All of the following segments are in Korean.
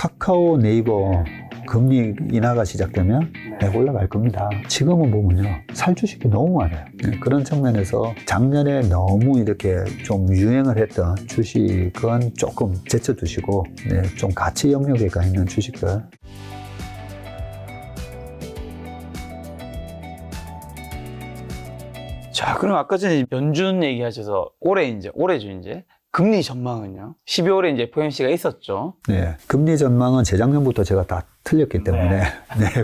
카카오, 네이버 금리 인하가 시작되면 올라갈 겁니다. 지금은 보면요, 살 주식이 너무 많아요. 그런 측면에서 작년에 너무 이렇게 좀 유행을 했던 주식은 조금 제쳐두시고 좀 가치 영역에 가 있는 주식들. 자, 그럼 아까 전에 연준 얘기하셔서 올해죠 이제. 금리 전망은요? 12월에 이제 FOMC가 있었죠. 네, 금리 전망은 재작년부터 제가 다 틀렸기 때문에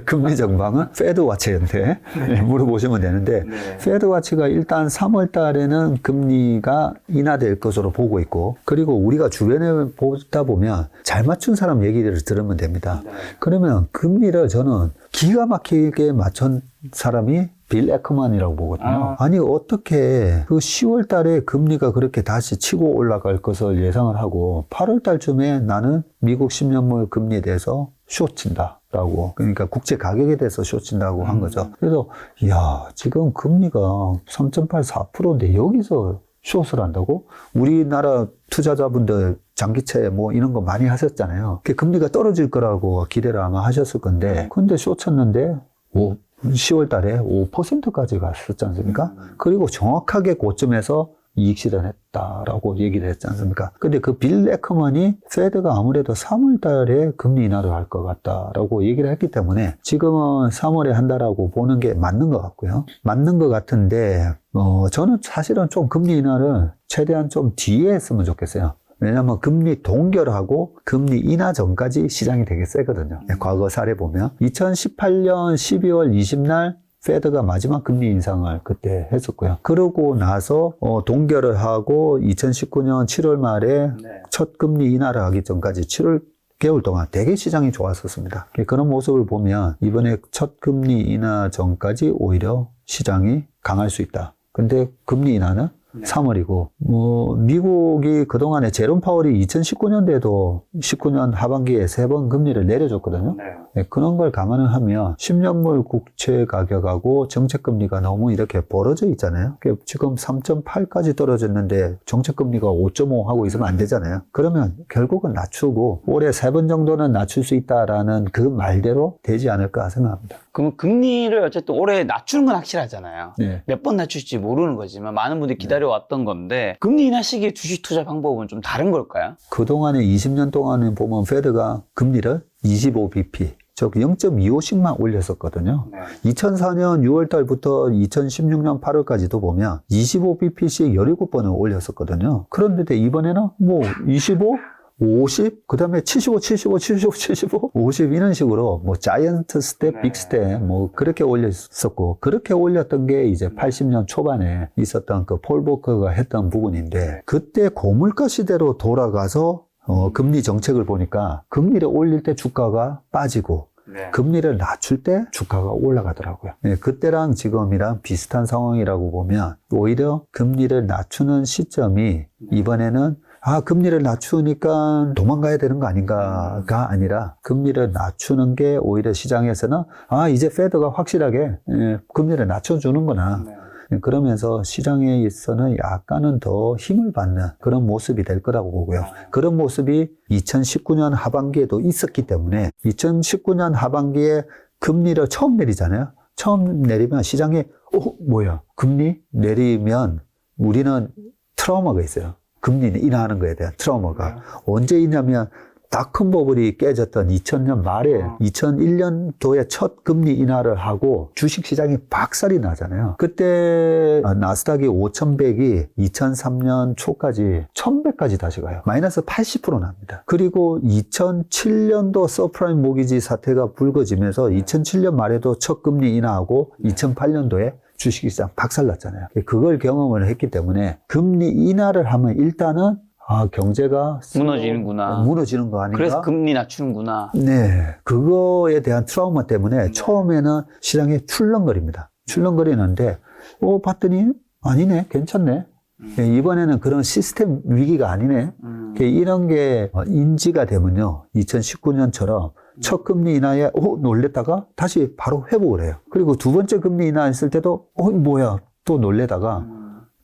금리 전망은 패드와치한테 물어보시면 되는데 패드와치가 일단 3월 달에는 금리가 인하될 것으로 보고 있고, 그리고 우리가 주변에 보다 보면 잘 맞춘 사람 얘기를 들으면 됩니다. 그러면 금리를 저는 기가 막히게 맞춘 사람이 빌 에크만이라고 보거든요. 아니 어떻게 그 10월 달에 금리가 그렇게 다시 치고 올라갈 것을 예상을 하고 8월 달쯤에 나는 미국 10년물 금리에 대해서 숏친다 라고, 그러니까 국제 가격에 대해서 숏친다고 한 거죠. 그래서 야, 지금 금리가 3.8, 4%인데 여기서 숏을 한다고? 우리나라 투자자분들 장기채 뭐 이런 거 많이 하셨잖아요. 금리가 떨어질 거라고 기대를 아마 하셨을 건데, 근데 숏 쳤는데 10월 달에 5%까지 갔었지 않습니까? 그리고 정확하게 고점에서 이익 실현했다라고 얘기를 했지 않습니까? 근데 그 빌 에크먼이 페드가 아무래도 3월 달에 금리 인하를 할 것 같다라고 얘기를 했기 때문에 지금은 3월에 한다라고 보는 게 맞는 것 같고요. 맞는 것 같은데, 저는 사실은 좀 금리 인하를 최대한 좀 뒤에 했으면 좋겠어요. 왜냐하면 금리 동결하고 금리 인하 전까지 시장이 되게 세거든요. 과거 사례 보면 2018년 12월 20날 페드가 마지막 금리 인상을 그때 했었고요. 그러고 나서 동결을 하고 2019년 7월 말에 첫 금리 인하를 하기 전까지 7월 개월 동안 되게 시장이 좋았었습니다. 그런 모습을 보면 이번에 첫 금리 인하 전까지 오히려 시장이 강할 수 있다. 근데 금리 인하는 3월이고, 미국이 그동안에 제롬 파월이 2019년대에도 19년 하반기에 3번 금리를 내려줬거든요. 그런 걸 감안을 하면 10년물 국채 가격하고 정책금리가 너무 이렇게 벌어져 있잖아요. 지금 3.8까지 떨어졌는데 정책금리가 5.5 하고 있으면 안 되잖아요. 그러면 결국은 낮추고 올해 3번 정도는 낮출 수 있다라는 그 말대로 되지 않을까 생각합니다. 그럼 금리를 어쨌든 올해 낮추는 건 확실하잖아요. 몇 번 낮출지 모르는 거지만 많은 분들이 기다려왔던 건데, 금리 인하 시기의 주식 투자 방법은 좀 다른 걸까요? 그동안에 20년 동안에 보면 페드가 금리를 25bp, 즉 0.25씩만 올렸었거든요. 2004년 6월 달부터 2016년 8월까지도 보면 25bp씩 17번을 올렸었거든요. 그런데 이번에는 25, 50, 그 다음에 75, 75, 75, 75, 50 이런 식으로 자이언트 스텝, 빅 스텝 그렇게 올렸었고, 그렇게 올렸던 게 이제 80년 초반에 있었던 그 폴 보커가 했던 부분인데, 그때 고물가 시대로 돌아가서 금리 정책을 보니까 금리를 올릴 때 주가가 빠지고 금리를 낮출 때 주가가 올라가더라고요. 그때랑 지금이랑 비슷한 상황이라고 보면 오히려 금리를 낮추는 시점이 이번에는 금리를 낮추니까 도망가야 되는 거 아닌가가 아니라, 금리를 낮추는 게 오히려 시장에서는 이제 페드가 확실하게 금리를 낮춰주는구나. 그러면서 시장에 있어서는 약간은 더 힘을 받는 그런 모습이 될 거라고 보고요. 그런 모습이 2019년 하반기에도 있었기 때문에 2019년 하반기에 금리를 처음 내리잖아요. 처음 내리면 시장에 금리 내리면 우리는 트라우마가 있어요. 금리 인하하는 거에 대한 트라우마가. 언제 있냐면 닷컴 버블이 깨졌던 2000년 말에 2001년도에 첫 금리 인하를 하고 주식시장이 박살이 나잖아요. 그때 나스닥이 5100이 2003년 초까지 1100까지 다시 가요. 마이너스 80% 납니다. 그리고 2007년도 서프라임 모기지 사태가 불거지면서 2007년 말에도 첫 금리 인하하고 2008년도에 주식시장 박살났잖아요. 그걸 경험을 했기 때문에 금리 인하를 하면 일단은 경제가 무너지는 거 아닌가? 그래서 금리 낮추는구나. 네, 그거에 대한 트라우마 때문에 처음에는 시장이 출렁거립니다. 출렁거리는데 봤더니 아니네, 괜찮네. 이번에는 그런 시스템 위기가 아니네. 이런 게 인지가 되면요, 2019년처럼 첫 금리 인하에 놀랬다가 다시 바로 회복을 해요. 그리고 두 번째 금리 인하 했을 때도 뭐야 또 놀래다가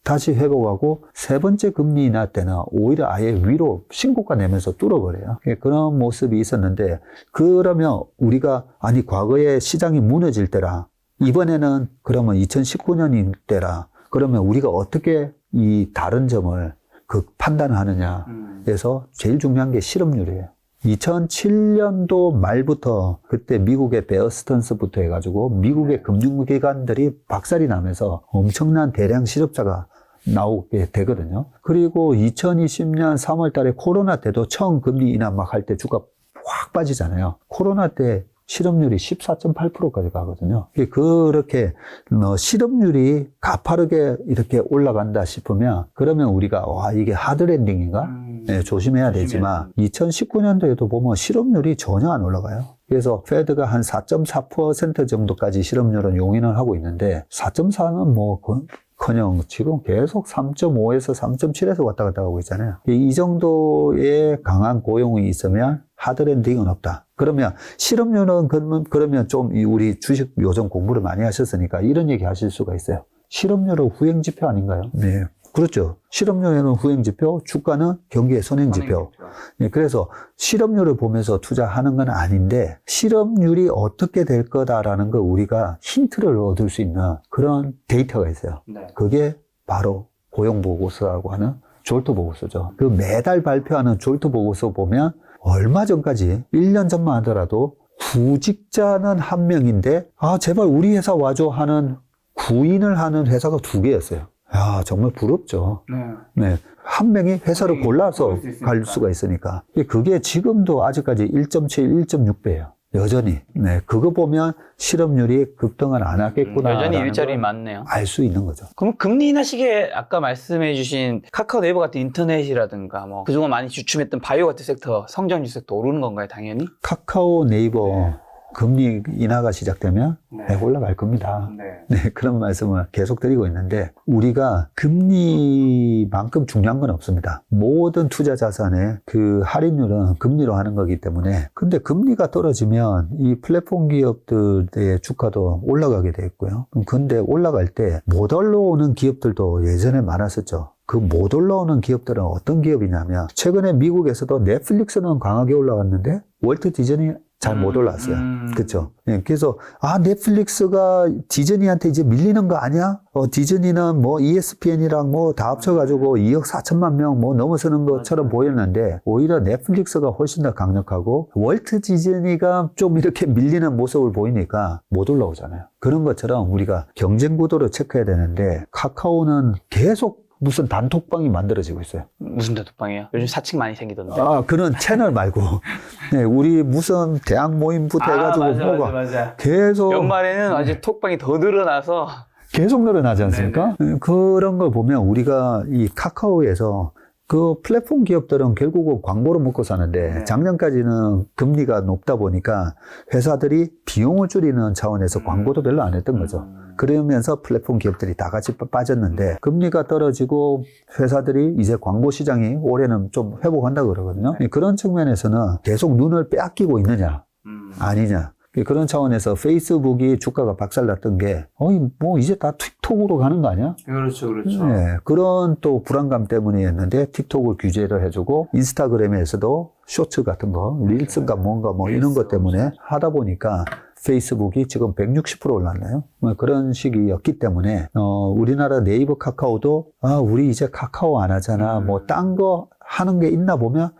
다시 회복하고 세 번째 금리 인하 때는 오히려 아예 위로 신고가 내면서 뚫어버려요. 그런 모습이 있었는데 그러면 우리가 아니 과거에 시장이 무너질 때라 이번에는 그러면 2019년인 때라 그러면 우리가 어떻게 이 다른 점을 그 판단하느냐 해서 제일 중요한 게 실업률이에요. 2007년도 말부터 그때 미국의 베어 스턴스부터 해가지고 미국의 금융기관들이 박살이 나면서 엄청난 대량 실업자가 나오게 되거든요. 그리고 2020년 3월 달에 코로나 때도 처음 금리 인하 막 할 때 주가 확 빠지잖아요. 코로나 때 실업률이 14.8%까지 가거든요. 그렇게 실업률이 가파르게 이렇게 올라간다 싶으면 그러면 우리가 와 이게 하드랜딩인가? 네, 조심해야 되지만 2019년도에도 보면 실업률이 전혀 안 올라가요. 그래서 페드가 한 4.4% 정도까지 실업률은 용인을 하고 있는데 4.4는 뭐 커녕 지금 계속 3.5에서 3.7에서 왔다 갔다 하고 있잖아요. 이 정도의 강한 고용이 있으면 하드랜딩은 없다. 그러면 실업률은 그러면 좀 우리 주식 요즘 공부를 많이 하셨으니까 이런 얘기 하실 수가 있어요. 실업률은 후행지표 아닌가요? 네. 그렇죠. 실업률에는 후행지표, 주가는 경기의 선행지표. 네, 그래서 실업률을 보면서 투자하는 건 아닌데 실업률이 어떻게 될 거다라는 걸 우리가 힌트를 얻을 수 있는 그런 데이터가 있어요. 네. 그게 바로 고용보고서라고 하는 졸트 보고서죠. 그 매달 발표하는 졸트 보고서 보면 얼마 전까지 1년 전만 하더라도 구직자는 한 명인데 아 제발 우리 회사 와줘 하는 구인을 하는 회사가 2개였어요. 야, 정말 부럽죠. 네. 한 명이 회사를 골라서 갈 수가 있으니까. 그게 지금도 아직까지 1.7, 1.6배예요. 여전히. 네. 그거 보면 실업률이 급등을 안 하겠구나. 여전히 일자리 많네요. 알 수 있는 거죠. 그럼 금리 인하 시기에 아까 말씀해 주신 카카오 네이버 같은 인터넷이라든가 뭐 그동안 많이 주춤했던 바이오 같은 섹터, 성장주 섹터 오르는 건가요, 당연히? 카카오 네이버 금리 인하가 시작되면 올라갈 겁니다. 네, 그런 말씀을 계속 드리고 있는데 우리가 금리만큼 중요한 건 없습니다. 모든 투자 자산의 그 할인율은 금리로 하는 거기 때문에 근데 금리가 떨어지면 이 플랫폼 기업들의 주가도 올라가게 돼 있고요. 근데 올라갈 때 못 올라오는 기업들도 예전에 많았었죠. 그 못 올라오는 기업들은 어떤 기업이냐면 최근에 미국에서도 넷플릭스는 강하게 올라갔는데 월트 디즈니 잘 못 올랐어요. 그렇죠. 예, 그래서 넷플릭스가 디즈니한테 이제 밀리는 거 아니야? 디즈니는 뭐 ESPN이랑 뭐 다 합쳐가지고 2억 4천만 명 뭐 넘어서는 것처럼 보였는데 오히려 넷플릭스가 훨씬 더 강력하고 월트 디즈니가 좀 이렇게 밀리는 모습을 보이니까 못 올라오잖아요. 그런 것처럼 우리가 경쟁 구도를 체크해야 되는데 카카오는 계속 무슨 단톡방이 만들어지고 있어요. 무슨 단톡방이에요? 요즘 사칭 많이 생기던데. 아, 그런 채널 말고. 네, 우리 무슨 대학 모임부터 해가지고 맞아. 계속. 연말에는 아주 톡방이 더 늘어나서. 계속 늘어나지 않습니까? 그런 걸 보면 우리가 이 카카오에서 그 플랫폼 기업들은 결국은 광고로 먹고 사는데 작년까지는 금리가 높다 보니까 회사들이 비용을 줄이는 차원에서 광고도 별로 안 했던 거죠. 그러면서 플랫폼 기업들이 다 같이 빠졌는데 금리가 떨어지고 회사들이 이제 광고 시장이 올해는 좀 회복한다 그러거든요. 그런 측면에서는 계속 눈을 빼앗기고 있느냐 아니냐. 그런 차원에서 페이스북이 주가가 박살났던 게, 뭐 이제 다 틱톡으로 가는 거 아니야? 그렇죠. 네, 그런 또 불안감 때문이었는데 틱톡을 규제를 해주고 인스타그램에서도 쇼츠 같은 거, 릴스인가 뭔가 뭐 이런 것 때문에 하다 보니까 페이스북이 지금 160% 올랐나요? 뭐 그런 시기였기 때문에 우리나라 네이버 카카오도 우리 이제 카카오 안 하잖아. 뭐 딴 거 하는 게 있나 보면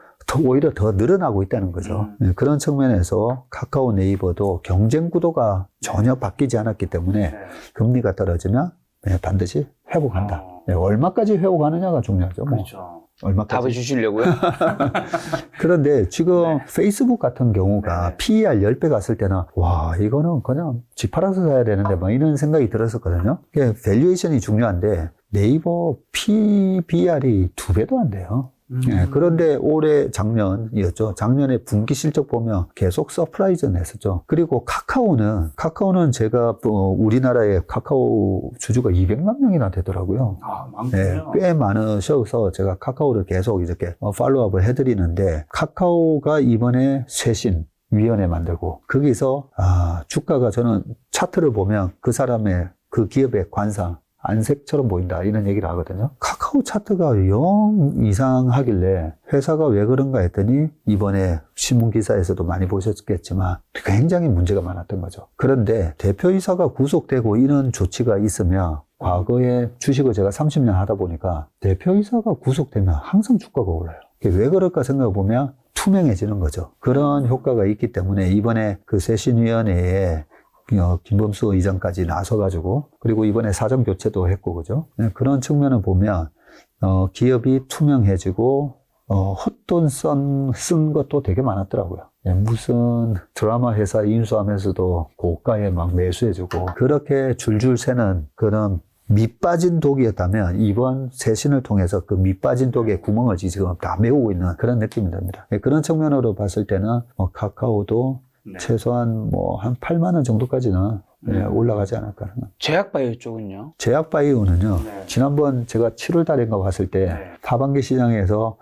오히려 더 늘어나고 있다는 거죠. 그런 측면에서 카카오 네이버도 경쟁 구도가 전혀 바뀌지 않았기 때문에 금리가 떨어지면 반드시 회복한다. 얼마까지 회복하느냐가 중요하죠. 그렇죠. 얼마까지? 답을 주시려고요? 그런데 지금 페이스북 같은 경우가 PER 10배 갔을 때는 와 이거는 그냥 집 팔아서 사야 되는데 막 이런 생각이 들었었거든요. 밸류에이션이 중요한데 네이버 PBR이 2배도 안 돼요. 그런데 올해 작년이었죠. 작년에 분기 실적 보면 계속 서프라이즈 냈었죠. 그리고 카카오는 제가 우리나라에 카카오 주주가 200만 명이나 되더라고요. 많군요. 네, 꽤 많으셔서 제가 카카오를 계속 이렇게 팔로우업을 해드리는데 카카오가 이번에 쇄신 위원회 만들고 거기서 주가가 저는 차트를 보면 그 사람의 그 기업의 관상 안색처럼 보인다 이런 얘기를 하거든요. 카카오 차트가 영 이상하길래 회사가 왜 그런가 했더니 이번에 신문기사에서도 많이 보셨겠지만 굉장히 문제가 많았던 거죠. 그런데 대표이사가 구속되고 이런 조치가 있으면 과거에 주식을 제가 30년 하다 보니까 대표이사가 구속되면 항상 주가가 올라요. 왜 그럴까 생각해 보면 투명해지는 거죠. 그런 효과가 있기 때문에 이번에 그 쇄신위원회에 김범수 의장까지 나서가지고 그리고 이번에 사정 교체도 했고 그죠? 그런 측면을 보면 기업이 투명해지고 헛돈 쓴 것도 되게 많았더라고요. 무슨 드라마 회사 인수하면서도 고가에 막 매수해주고 그렇게 줄줄 새는 그런 밑빠진 독이었다면 이번 쇄신을 통해서 그 밑빠진 독의 구멍을 지금 다 메우고 있는 그런 느낌이 듭니다. 그런 측면으로 봤을 때는 카카오도 네. 최소한 한 8만 원 정도까지는 올라가지 않을까 하는. 제약바이오 쪽은요? 제약바이오는요. 네. 지난번 제가 7월 달인가 봤을 때 하반기 시장에서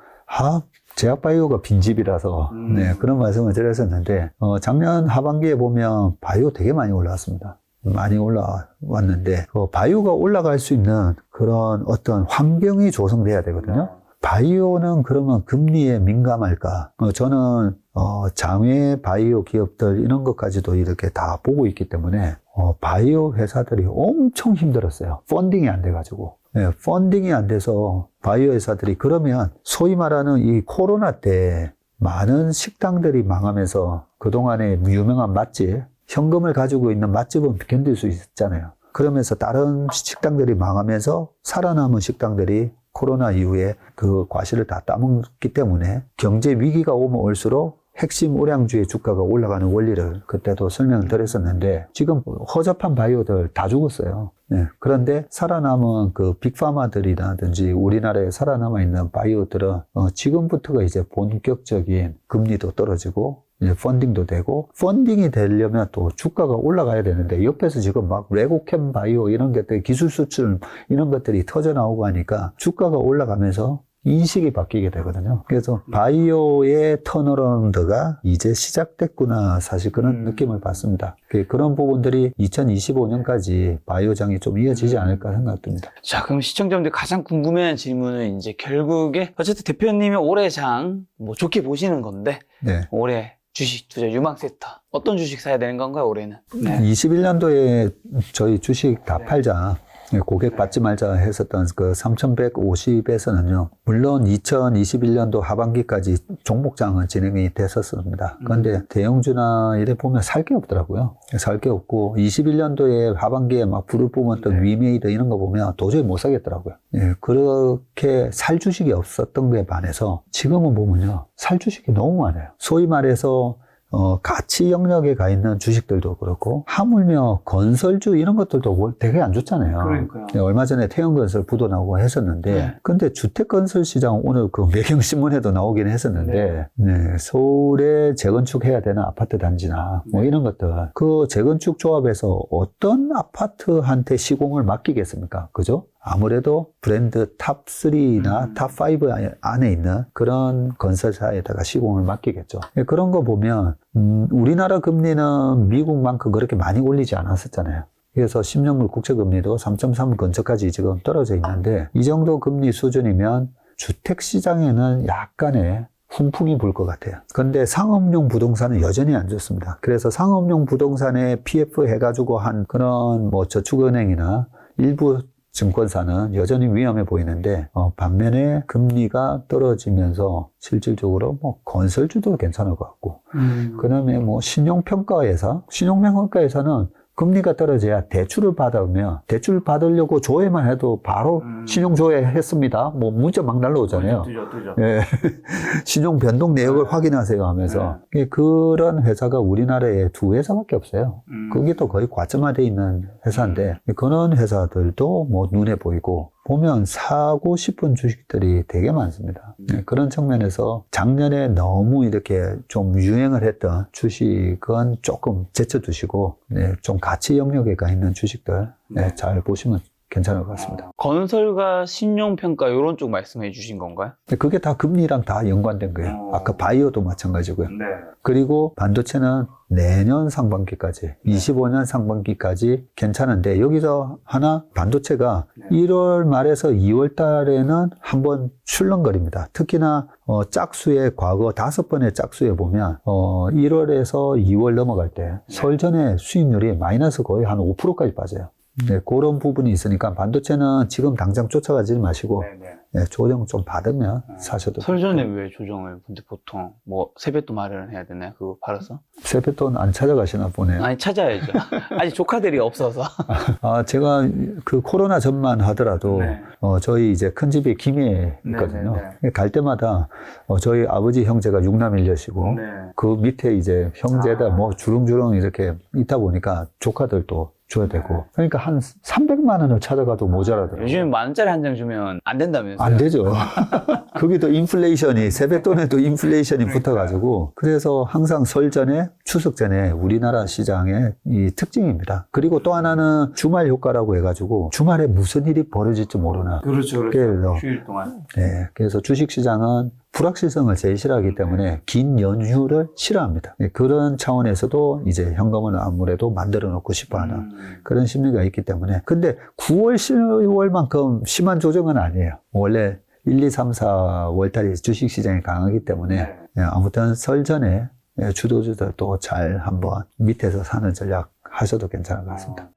제약바이오가 빈집이라서 그런 말씀을 드렸었는데 작년 하반기에 보면 바이오 되게 많이 올라왔습니다. 많이 올라왔는데 바이오가 올라갈 수 있는 그런 어떤 환경이 조성돼야 되거든요. 바이오는 그러면 금리에 민감할까? 저는 장외 바이오 기업들 이런 것까지도 이렇게 다 보고 있기 때문에 바이오 회사들이 엄청 힘들었어요. 펀딩이 안 돼가지고. 펀딩이 안 돼서 바이오 회사들이 그러면 소위 말하는 이 코로나 때 많은 식당들이 망하면서 그동안에 유명한 맛집, 현금을 가지고 있는 맛집은 견딜 수 있잖아요. 그러면서 다른 식당들이 망하면서 살아남은 식당들이 코로나 이후에 그 과실을 다 따먹기 때문에 경제 위기가 오면 올수록 핵심 우량주의 주가가 올라가는 원리를 그때도 설명을 드렸었는데 지금 허접한 바이오들 다 죽었어요. 그런데 살아남은 그 빅파마들이라든지 우리나라에 살아남아 있는 바이오들은 지금부터가 이제 본격적인 금리도 떨어지고 이제 펀딩도 되고 펀딩이 되려면 또 주가가 올라가야 되는데 옆에서 지금 막 레고캠 바이오 이런 것들 기술 수출 이런 것들이 터져 나오고 하니까 주가가 올라가면서 인식이 바뀌게 되거든요. 그래서 바이오의 턴어라운드가 이제 시작됐구나 사실 그런 느낌을 받습니다. 그런 부분들이 2025년까지 바이오장이 좀 이어지지 않을까 생각됩니다. 자, 그럼 시청자분들 가장 궁금해하는 질문은 이제 결국에 어쨌든 대표님이 올해 장 좋게 보시는 건데 올해 주식 투자 유망 섹터 어떤 주식 사야 되는 건가요 올해는? 21년도에 저희 주식 다 팔자 고객 받지 말자 했었던 그 3,150에서는요. 물론 2021년도 하반기까지 종목장은 진행이 됐었습니다. 그런데 대형주나 이래 보면 살 게 없더라고요. 살 게 없고 21년도에 하반기에 막 불을 뿜었던 위메이드 이런 거 보면 도저히 못 사겠더라고요. 그렇게 살 주식이 없었던 거에 반해서 지금은 보면요. 살 주식이 너무 많아요. 소위 말해서 가치 영역에 가 있는 주식들도 그렇고, 하물며 건설주 이런 것들도 되게 안 좋잖아요. 그러니까요. 얼마 전에 태형건설 부도 나오고 했었는데, 근데 주택건설 시장 오늘 그 매경신문에도 나오긴 했었는데, 서울에 재건축해야 되는 아파트 단지나 뭐 이런 것들, 그 재건축 조합에서 어떤 아파트한테 시공을 맡기겠습니까? 그죠? 아무래도 브랜드 탑3나 탑5 안에 있는 그런 건설사에다가 시공을 맡기겠죠. 그런 거 보면 우리나라 금리는 미국만큼 그렇게 많이 올리지 않았었잖아요. 그래서 10년물 국채금리도 3.3 근처까지 지금 떨어져 있는데 이 정도 금리 수준이면 주택시장에는 약간의 훈풍이 불 것 같아요. 근데 상업용 부동산은 여전히 안 좋습니다. 그래서 상업용 부동산에 PF 해가지고 한 그런 뭐 저축은행이나 일부 증권사는 여전히 위험해 보이는데 반면에 금리가 떨어지면서 실질적으로 뭐 건설주도 괜찮을 것 같고 그다음에 뭐 신용평가회사는 금리가 떨어져야 대출을 받으면 대출 받으려고 조회만 해도 바로 신용 조회했습니다. 뭐 문자 막 날라오잖아요. 뜨죠. 예. 신용 변동 내역을 확인하세요 하면서 그런 회사가 우리나라에 2회사밖에 없어요. 그게 또 거의 과점화되어 있는 회사인데 그런 회사들도 뭐 눈에 보이고 보면 사고 싶은 주식들이 되게 많습니다. 그런 측면에서 작년에 너무 이렇게 좀 유행을 했던 주식은 조금 제쳐두시고 좀 가치 영역에 가 있는 주식들 잘 보시면 괜찮을 것 같습니다. 건설과 신용평가 이런 쪽 말씀해 주신 건가요? 근데 그게 다 금리랑 다 연관된 거예요. 아까 바이오도 마찬가지고요. 그리고 반도체는 내년 상반기까지, 25년 상반기까지 괜찮은데 여기서 하나 반도체가 1월 말에서 2월 달에는 한번 출렁거립니다. 특히나 짝수의 과거 5번의 짝수에 보면 1월에서 2월 넘어갈 때 설 전에 수익률이 마이너스 거의 한 5%까지 빠져요. 네, 그런 부분이 있으니까 반도체는 지금 당장 쫓아가지 마시고 네, 조정 좀 받으면 사셔도 설 전에 왜 조정을? 근데 보통 뭐 세뱃돈 마련해야 되나요? 그거 팔아서? 세뱃돈 안 찾아가시나 보네요. 아니 찾아야죠. 아직 조카들이 없어서. 제가 그 코로나 전만 하더라도 저희 이제 큰 집이 김해에 있거든요. 갈 때마다 저희 아버지 형제가 6남 1녀시고 그 밑에 이제 형제다 뭐 주렁주렁 이렇게 있다 보니까 조카들도 줘야 되고. 그러니까 한 300만 원을 찾아가도 모자라더라고요. 요즘 만 원짜리 한 장 주면 안 된다면서요? 안 되죠. 거기도 인플레이션이, 세뱃돈에도 인플레이션이 붙어가지고. 그래서 항상 설 전에, 추석 전에 우리나라 시장의 이 특징입니다. 그리고 또 하나는 주말 효과라고 해가지고 주말에 무슨 일이 벌어질지 모르나. 그렇죠. 그래서, 휴일 동안. 네. 그래서 주식시장은 불확실성을 제일 싫어하기 때문에 긴 연휴를 싫어합니다. 그런 차원에서도 이제 현금을 아무래도 만들어 놓고 싶어 하는 그런 심리가 있기 때문에. 근데 9월, 10월만큼 심한 조정은 아니에요. 원래 1, 2, 3, 4월 달이 주식시장이 강하기 때문에 아무튼 설 전에 주도주들도 잘 한번 밑에서 사는 전략 하셔도 괜찮을 것 같습니다.